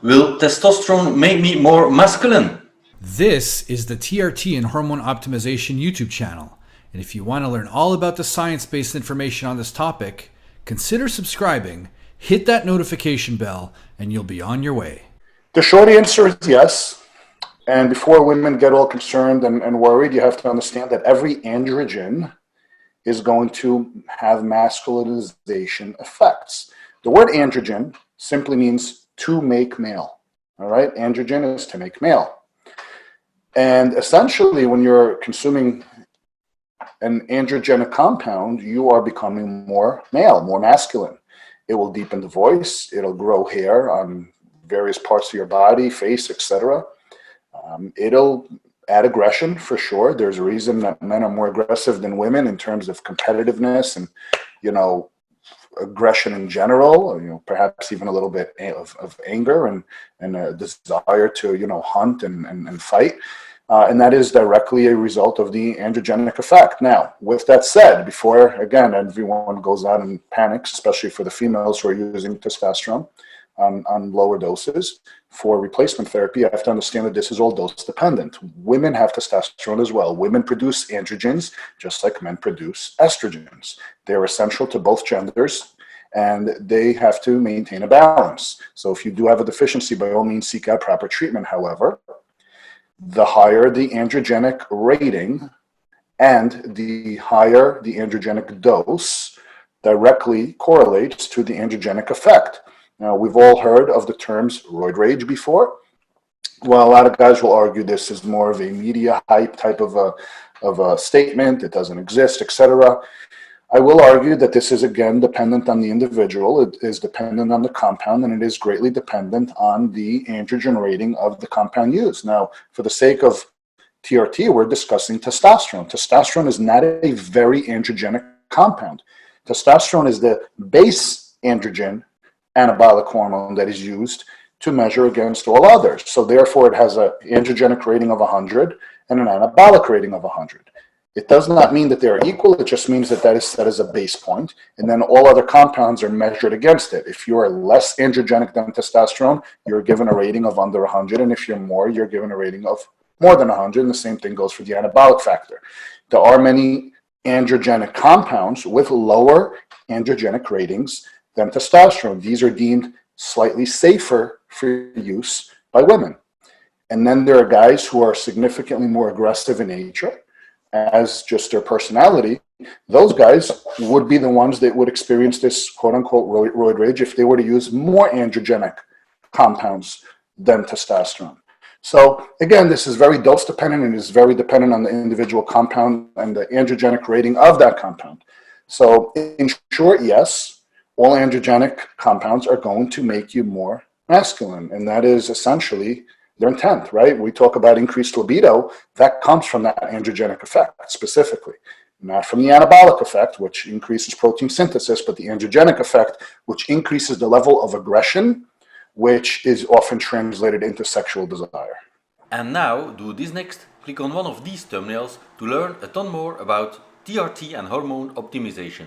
Will testosterone make me more masculine? This is the TRT and Hormone Optimization YouTube channel. And if you want to learn all about the science-based information on this topic, consider subscribing, hit that notification bell, and you'll be on your way. The short answer is yes. And before women get all concerned and worried, you have to understand that every androgen is going to have masculinization effects. The word androgen simply means to make male. All right? Androgen is to make male. And essentially, when you're consuming an androgenic compound, you are becoming more male, more masculine. It will deepen the voice. It'll grow hair on various parts of your body, face, etc. It'll add aggression for sure. There's a reason that men are more aggressive than women in terms of competitiveness and, aggression in general, perhaps even a little bit of anger and a desire to, hunt and fight. And that is directly a result of the androgenic effect. Now, with that said, before, again, everyone goes out and panics, especially for the females who are using testosterone on lower doses for replacement therapy, you have to understand that this is all dose dependent. Women have testosterone as well. Women produce androgens just like men produce estrogens. They're essential to both genders, and they have to maintain a balance. So if you do have a deficiency, by all means seek out proper treatment. However, the higher the androgenic rating and the higher the androgenic dose directly correlates to the androgenic effect. Now, we've all heard of the terms roid rage before. Well, a lot of guys will argue this is more of a media hype type of a statement. It doesn't exist, etc. I will argue that this is, again, dependent on the individual. It is dependent on the compound, and it is greatly dependent on the androgen rating of the compound used. Now, for the sake of TRT, we're discussing testosterone. Testosterone is not a very androgenic compound. Testosterone is the base androgen anabolic hormone that is used to measure against all others. So therefore, it has an androgenic rating of 100 and an anabolic rating of 100. It does not mean that they are equal. It just means that is set as a base point, and then all other compounds are measured against it. If you are less androgenic than testosterone, you're given a rating of under 100, and if you're more, you're given a rating of more than 100, and the same thing goes for the anabolic factor. There are many androgenic compounds with lower androgenic ratings than testosterone. These are deemed slightly safer for use by women. And then there are guys who are significantly more aggressive in nature, as just their personality. Those guys would be the ones that would experience this quote-unquote roid rage if they were to use more androgenic compounds than testosterone. So again, this is very dose dependent and is very dependent on the individual compound and the androgenic rating of that compound. So in short, yes, all androgenic compounds are going to make you more masculine, and that is essentially their intent, right? We talk about increased libido. That comes from that androgenic effect specifically, not from the anabolic effect, which increases protein synthesis, but the androgenic effect, which increases the level of aggression, which is often translated into sexual desire. And now, do this next. Click on one of these thumbnails to learn a ton more about TRT and hormone optimization.